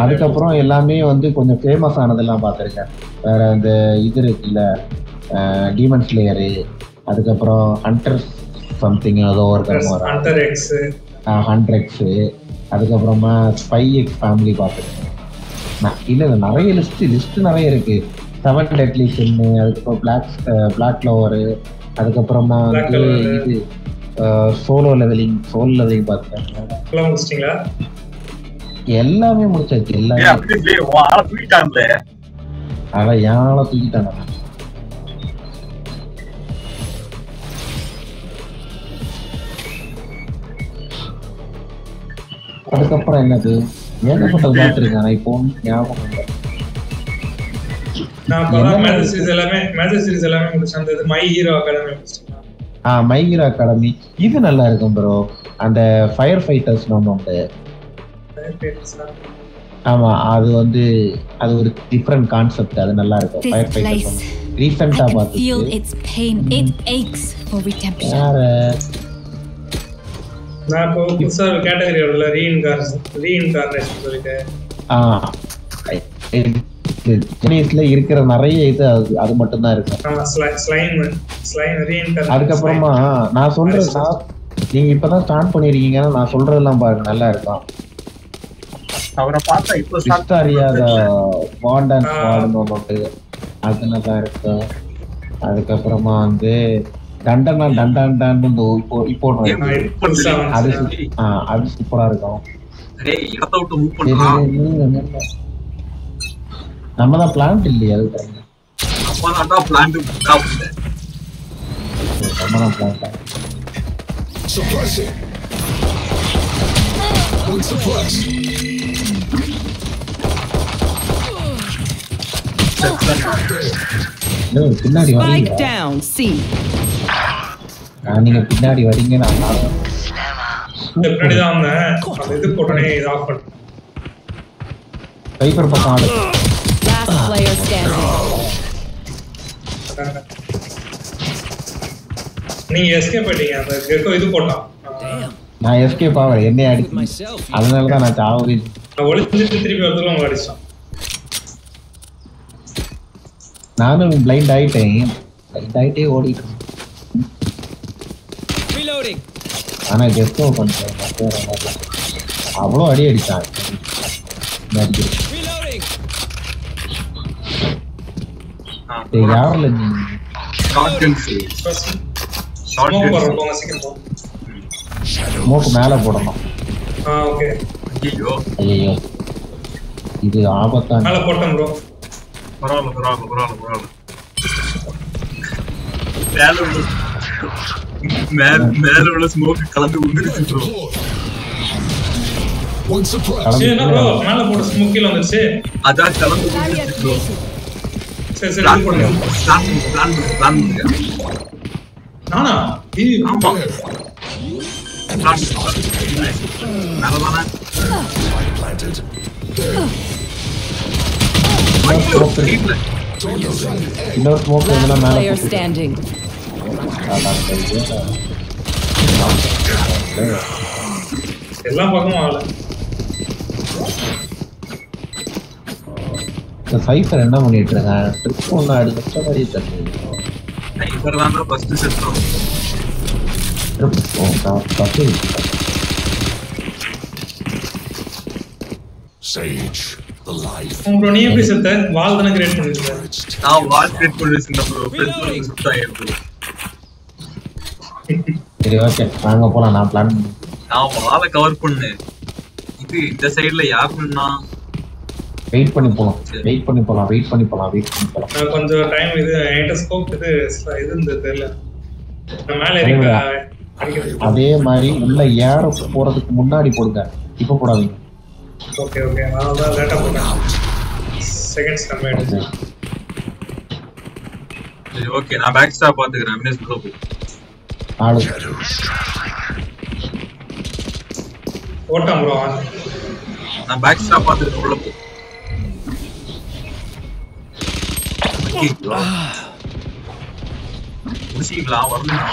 அதுக்கப்புறம் எல்லாமே வந்து கொஞ்சம் ஃபேமஸ் ஆனதெல்லாம் பார்த்துருக்கேன் வேற இந்த இது இருக்குல்ல டீமன் ஸ்லேயரு அதுக்கப்புறம் ஹண்டர் சம்திங் ஏதோ ஒரு ஹண்டர் எக்ஸ் அதுக்கப்புறமா ஸ்பை எக்ஸ் ஃபேமிலி பார்த்துருக்கேன் இல்ல நிறைய லிஸ்ட் நிறைய இருக்கு 7 Deadly Sin அதுக்கப்புறம் பிளாக் க்ளோவர் அதுக்கப்புறமா வந்து இது சோலோ லெவலிங் பார்த்துட்டேன் எல்லாமே முடிச்சாச்சு எல்லாமே அதான் யாழ தூக்கிட்டாங்க அதுக்கப்புறம் என்னது ஏகப்பட்ட பார்த்துருக்கேன் இப்போ ஞாபகம் இல்லை மை ஹீரோ அகாடமி இது நல்லா இருக்கும் ப்ரோ அந்த ஃபயர் ஃபைட்டர்ஸ் உண்டு ஆமா அது வந்து அது ஒரு டிஃபரண்ட் கான்செப்ட் அது நல்லா இருக்கும் ஃபயர் ஃபைட்டர்ஸ் ரீசன்ட்டா பார்த்தேன் நான் இப்போ புதுசா ஒரு கேட்டகரி வரல ரீஇன்கார்னேஷன் சொல்லிட்டு சைனீஸ்ல இருக்கிற நிறைய இது அது மட்டும் தான் இருக்கு. அதுக்கப்புறமா நான் சொல்றேன், நீங்க இப்பதான் ஸ்டார்ட் பண்ணிருக்கீங்கன்னா நான் சொல்றதெல்லாம் பாருங்க நல்லா இருக்கும். அவரை பார்த்தா இப்போ ஸ்டார்ட் அறியாத பாண்ட் அண்ட் ஸ்குவாட்னு ஒன்று அது நல்லா இருக்கு. அதுக்கப்புறமா வந்து டண்டனா டண்டான்னு இப்போ அது சூப்பரா இருக்கும். நம்ம தான் பிளான்ட் இல்லையா? அது நம்ம தான் பிளான்ட். பின்னாடி நீங்க பின்னாடி வரீங்க. நான் பின்னாடிதான் வந்தேன். அந்த இது போட்டனே இது ஆஃப் பண்ணு. பைப்பர் பக்கம் ஆடு. நீங்க எஸ்கேப் பண்ணிட்டீங்க. அந்த கெக்கோ இது போட்டான். நான் எஸ்கேப் ஆவற என்னைய அடிச்சு. அதனால தான் நான் சாவவே. நான் ஒளிஞ்சிட்டு திருப்பி வரதுல அவங்க அடிச்சான். நானும் பிளைண்ட் ஆயிட்டேன். பிளைண்ட் ஓடிட்டு. Reloading. ஆனா கெக்கோ பண்றேன். அவ்வளோ அடி அடிச்சான். Reloading. யாரில் நீ ஸ்மோக் மேல போடணும். ஐயோ இது ஆபத்தான். மேல போட்டேன் ப்ரோ. பரவாயில்ல. மேல உள்ள ஸ்மோக் கலந்து வந்துருச்சு ப்ரோ. என்ன ப்ரோ மேல போட்ட ஸ்மோக் கீழ வந்துருச்சு. அதான் கலந்து வந்துருச்சு ப்ரோ. சரி போடுங்க. பிளான் நானா ஆமா நல்லதானே. இன்னொரு ஸ்மோக் எல்லாம் மேல Player standing. எல்லா பக்கமும் ஆளு. இந்த சைஃபர் என்ன பண்ணிட்டு இருக்கான்? ட்ரிப் ஒன்று அடிச்ச மாதிரி தண்ணி. சைஃபர் தான் ஃபர்ஸ்ட் செட்டோம். Sage, the life. ப்ரோ நீ எப்படி செத்த? வால் தான கிரியேட் பண்ணிருக்க. நான் வால் கிரியேட் பண்ணிருந்தேன் ப்ரோ. ஃப்ரெண்ட்ஸ் சுத்தாயிருக்கு. சரி ஓகே வாங்க போலாம். நான் பிளான் நான் வாலை கவர் பண்ணு. இது இந்த சைடுல யாருன்னா வெயிட் பண்ணி போலாம். நான் கொஞ்சம் டைம் இது என்டோஸ்கோப் இது இந்த தெரியல. நான் மேலே இருக்கேன். அதே மாதிரி உள்ள ஏற போறதுக்கு முன்னாடி போடுங்க. இப்ப போடாதீங்க. ஓகே நான் தான் லேட்டா போட்டேன். செகண்ட்ஸ் கம்மி ஆயிடுச்சு. சரி ஓகே நான் பேக் ஸ்டாப் பாத்துக்கறேன். மினிஸ் ப்ரோ போய் ஆளு ஓட்டம் ப்ரோ. நான் பேக் ஸ்டாப் பாத்துட்டு உள்ள போ. முடிச்சிங்களா? வரணும்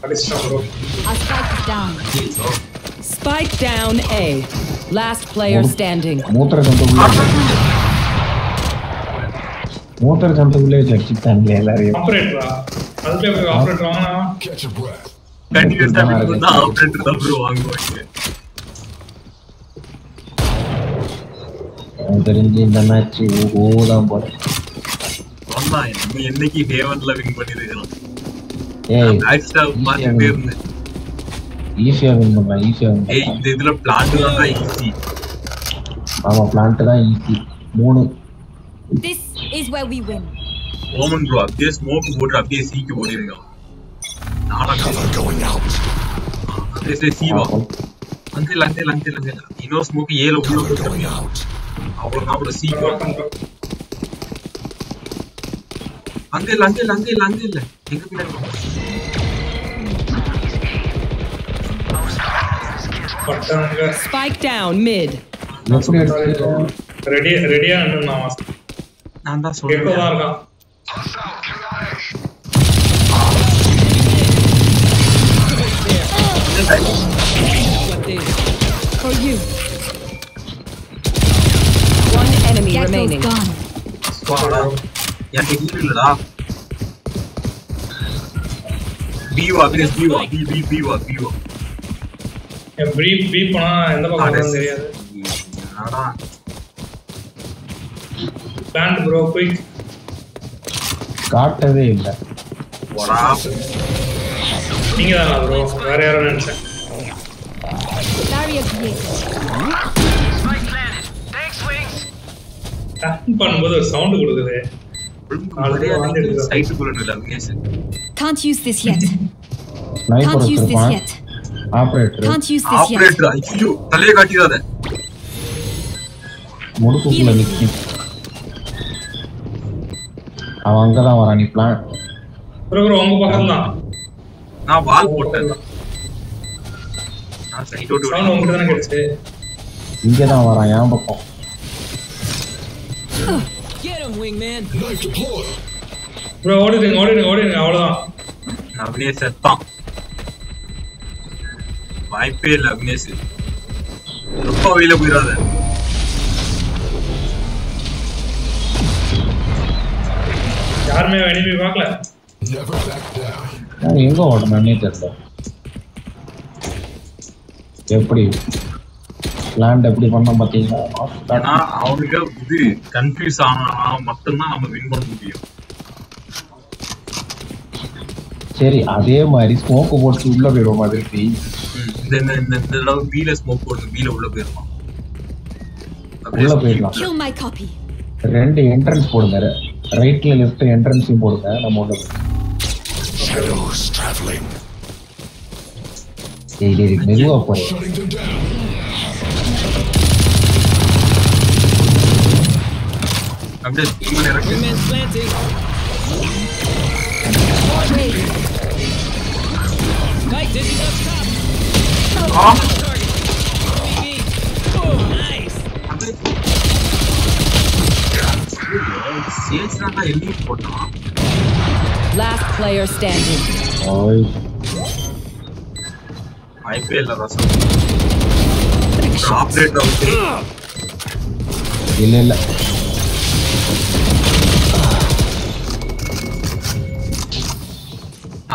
அடிச்சிட்டோம் bro. Spike down A. Last player standing. மூத்தர சந்தகுள்ளே வச்சிட்டாங்களே எல்லாரையும். ஆபரேட்டரா? அதுல போய் ஆபரேட்டர் வாங்கனா Catch a breath. கண்டினியூஸா இருந்தா ஆபரேட்டர் தான் ப்ரோ வாங்குவாங்க. தெரிஞ்சு இந்த மேட்ச் ஓதான் போற. ஆமா நம்ம என்னைக்கு ஹேவன்ல வின் பண்ணிருக்கோம். ஏய் பேக் ஸ்டாப் பாத்துட்டே இருந்தேன். ஈஸியா வின் பண்ணலாம். ஏய் இந்த இதுல பிளான்ட் தான் ஈஸி. ஆமா பிளான்ட் தான் easy. 3 This is where we win. Oman bro அப்படியே ஸ்மோக் போட்டு அப்படியே சீக்கு ஓடிடுங்க. நாளா Cover going out. அப்படியே சீவா அங்கிள் இன்னொரு ஸ்மோக் ஏல உள்ள going out. அவ்வளவு நான் சீவா அங்கிள் எங்க பின்னாடி பட்டாங்க. Spike down mid. ரெடியா நான் தான் சொல்றேன். கேக்கோ தான் இருக்கான். For you. One enemy remaining. ஸ்குவாடா எனக்கு ஹீல் இல்லடா பிவா ப்ளீஸ் பிவா பிரீப் பண்ணா எந்த பக்கம் போறதுன்னு தெரியாது. ஆடா பிளான்ட் ப்ரோ குயிக் காட்டவே இல்ல. போடா நீங்க தானா ப்ரோ? வேற யாரோ நினைச்சேன். டக் பண்ணும்போது ஒரு சவுண்ட் கொடுக்குது. சைட் புல்லட் இல்ல miss. Can't use this yet. Sniper Can't use this வச்சிருப்பான். yet. Operator Can't use this yet. Operator ஐயோ தலைய காட்டிராத. முடுக்குக்குள்ள நிக்கி. அவன் அங்கதான் வரான். நீ பிளான் ப்ரோ உங்க பக்கம் தான். நான் வால் போட்டேன். நான் சைட் ஓட்டு சவுண்ட் உங்களுக்கு தான கிடைச்சு. இங்க தான் வரான் என் பக்கம். Get him, wingman. ப்ரோ ஓடிடுங்க அவ்வளவுதான். அப்படியே செத்தான். வாய்ப்பே இல்ல அக்னேஷ். ரொம்ப வெளியில போயிடாத. யாருமே எனிமி பார்க்கல. எங்க ஓடணும்னே தெரியல. எப்படி பிளான் எப்படி பண்ண பாத்தீங்களா? ஆனா அவனுக்கு இது கன்ஃபியூஸ் ஆனா மட்டும்தான் நம்ம வின் பண்ண முடியும். சரி அதே மாதிரி ஸ்மோக் போட்டு உள்ள போயிடுவோம். மாதிரி இந்த தடவை பீல ஸ்மோக் போட்டு பீல உள்ள போயிடலாம். உள்ள போயிடலாம். Kill my copy. ரெண்டு என்ட்ரன்ஸ் போடுங்க. ரைட்ல லெஃப்ட் என்ட்ரன்ஸையும் போடுங்க. நம்ம உள்ள Shadows traveling. டேய் மெதுவா போறேன். அப்படியே ஸ்கீம் இறக்கு. Wingman's planting. Right, Dizzy's up top. ஆ Oh, nice. சேல்ஸ்னா எலிமினேட் போட்டான். Last player standing. ஓய் வாய்ப்பே இல்ல ரசம். Operator out. இல்ல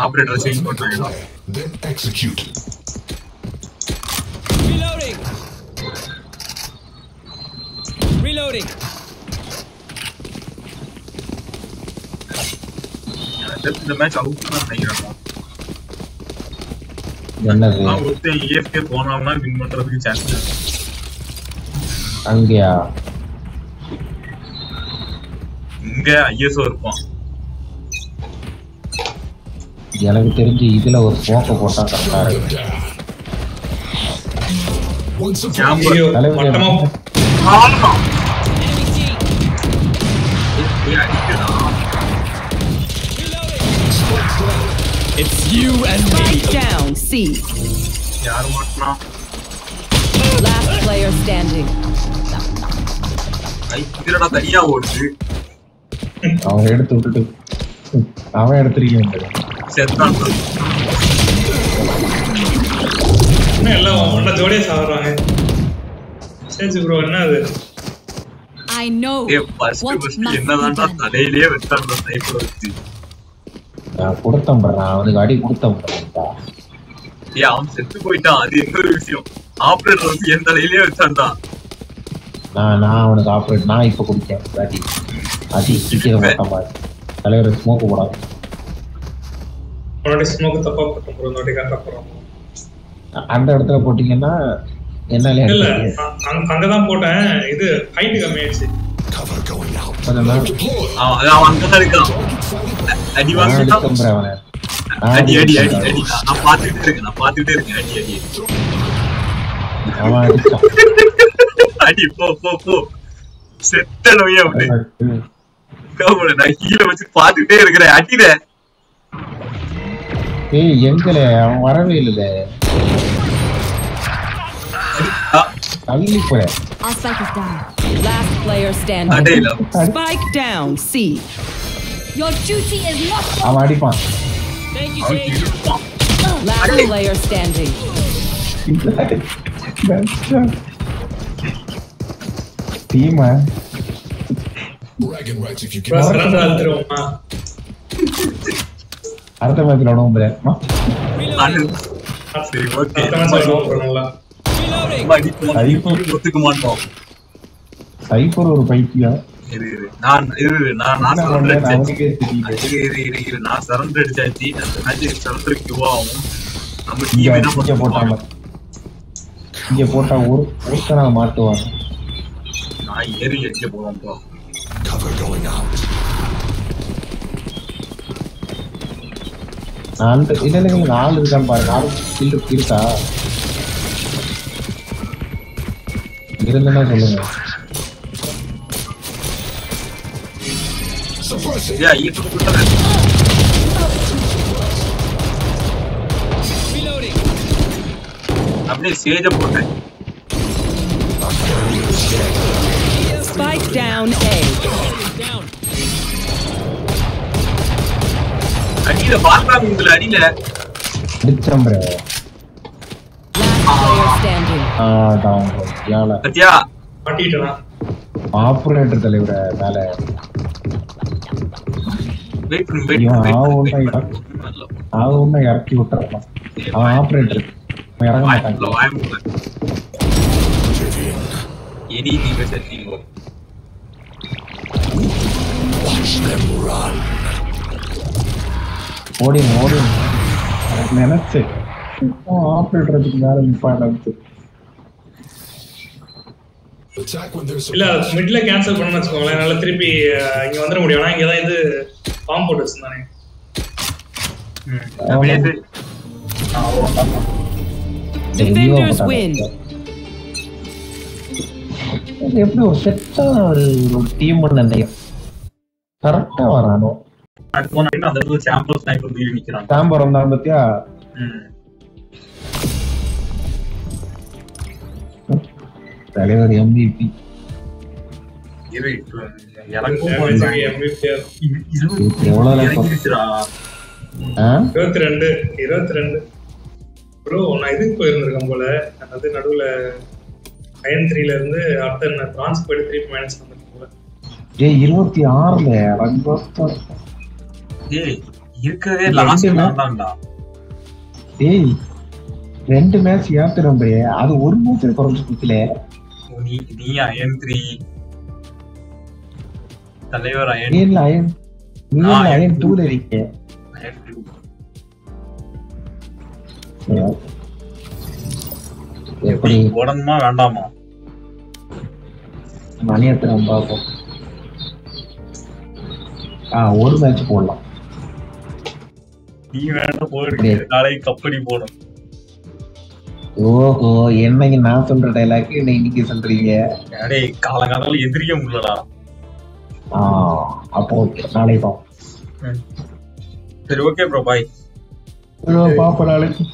ஆபரேட்டர் சேஞ்ச் பண்ணிட்டாங்க. Then execute. Reloading. இந்த மேட்ச் அவுட் தான் நினைக்கிறேன். என்னது நான் ஒருத்தன் EFK போனான்னா வின் பண்றதுக்கு சான்ஸ் இருக்கு. அங்கயா இங்க ISO இருப்பான். எனக்கு தெரிஞ்சு இதுல ஒரு ஸ்மோக்க போட்டா கரெக்டா இருக்கு. ஐயோ மட்டமா ஆமா ஏய் அடிக்கடா. It's you and me. Spike down. C. யார் மாட்டனா? Last player standing. ஐ இதுலடா தனியா ஓடுது. அவன் எடுத்து விட்டுட்டு அவன் எடுத்துறீங்க. செத்தான். என்ன எல்லாம் ஒண்ணா ஜோடியா சாவறாங்க. சரி ப்ரோ என்ன அது? I know. ஃபர்ஸ்ட் என்னதான்டா தலையிலேயே வெச்சான் ஸ்னைப்பர் வச்சு. நான் கொடுத்தேன் பாரு. அவனுக்கு அடி கொடுத்தேன் பாரு. ஏய் அவன் செத்து போயிட்டான். அது இன்னொரு விஷயம். ஆபரேட்டர் வந்து என் தலையிலேயே வெச்சான்டா. நான் அவனுக்கு ஆப்ரேட் நான் இப்ப குடிச்சேன். அடி சீக்கிரம் மாட்டான் பாரு. தலைவர் ஸ்மோக் போடாது. உடனே ஸ்மோக் தப்பா போட்டு ப்ரோ நோட்டி காட்ட போறோம். அந்த இடத்துல போட்டீங்கன்னா என்ன இல்ல அங்கதான் போட்டேன். இது ஹைட் கம்மியாச்சு. Cover going out. அவன் அங்கதான் இருக்கான். அடி வாங்கிட்டான். அடி நான் பாத்துட்டே இருக்கேன். அடி அவன் அடிச்சான். அடி போ செத்தனோயா அப்படி. நான் கீழே வச்சு பாத்துட்டே இருக்கிறேன். அடிட. ஏய் எங்கல அவன் வரவே இல்ல. தள்ளி போற. Our spike is down. Last player standing. Spike down. C. Your duty is not. அவன் அடிப்பான். Thank you, Jake. Last player standing. டீமா Bragging rights if you Bro, can. surrender ஆகுறோமா? அடுத்த மேட்ச்ல விடவும் போல சரி ஓகே அடுத்த match போறோம்ல. ஒத்துக்க மாட்டோம். சைபர் ஒரு பைத்தியம். நான் சரண்டர் அடிச்சாச்சு. அந்த மேட்ச் சரண்டர் கியூவா ஆகும். நம்ம டீம் என்ன பண்ண போட்டாங்க? இங்க போட்டா ஒருத்தனா மாட்டுவாங்க. நான் ஏறி எங்க போறோம்ப்பா. Cover going out. நான் இல்ல ஆள் இருக்கான்னு பாருங்க. ஆள் இருக்கா? இருந்தா சொல்லுங்க. அப்படியே சேஜ போட்டேன். Spike down A. அடியில பாத்தாங்க உங்களை அடியில. அடிச்சம் bro. Player standing. டவுன் யால. சத்யா மாட்டிட்டனா. ஆபரேட்டர் தலைவரே மேல. வெயிட் பண்ணு. அவன் இறக்கி விட்டுறான். அவன் ஆபரேட்டர் இறங்க மாட்டான். anything is setting up. Watch them run. ஓடி நினைச்சு ஆபரேட்டருக்கு மேல நிப்பாட்டு. இல்ல மிட்ல கேன்சல் பண்ணனும்னு வெச்சுக்கோங்களேன். என்னால திருப்பி இங்க வந்துட முடியும். ஆனா இங்க தான் இது பாம் போட்டு வச்சிருந்தானே. Defenders win. எப்படி ஒரு செட்டா ஒரு டீம் பண்ணனே கரெக்ட்டா வரானோ. அடுத்து போனா அந்த சாம்பர் ஸ்னைப்பர் வீல் நிக்கறான். சாம்பர் வந்தான் பாத்தியா? தலைவர் MVP. இரு இறங்கும் போது MVP எவ்வளவு இறங்கிடுச்சுடா. 22 ப்ரோ நான் இதுக்கு போயிருந்திருக்கேன் போல. அது நடுவுல அயன் 3ல இருந்து அடுத்த நான் ட்ரான்ஸ்ஃபர் 3 மைனஸ் வந்திருக்கேன் போல. 26ல ரங்கோஸ்டா. இருக்கவே லாஸ்ட் மேட்ச்டா. ரெண்டு மேட்ச் ஏத்துறோம் பே. அது ஒரு மேட்ச்ல குறஞ்சிட்டே. நீ அயன் 3 தலைவர் அயன். நீ அயன் 2ல இருக்கே. அயன் 2 எப்படி போடணுமா வேண்டாமா? மணி எத்தனை பாப்போம். ஒரு மேட்ச் போடலாம். நீ வேண்டாம் போடு. நாளைக்கு கப்படி போடும். ஓஹோ என்னைக்கு நான் சொல்ற டைலாக் இன்னைக்கு சொல்றீங்க. டேய் காலங்காலத்துல எந்திரிக்க முடியலடா. அப்போ ஓகே நாளைக்கு பாப்போம். சரி ஓகே ப்ரோ பை. பாப்போம் நாளைக்கு.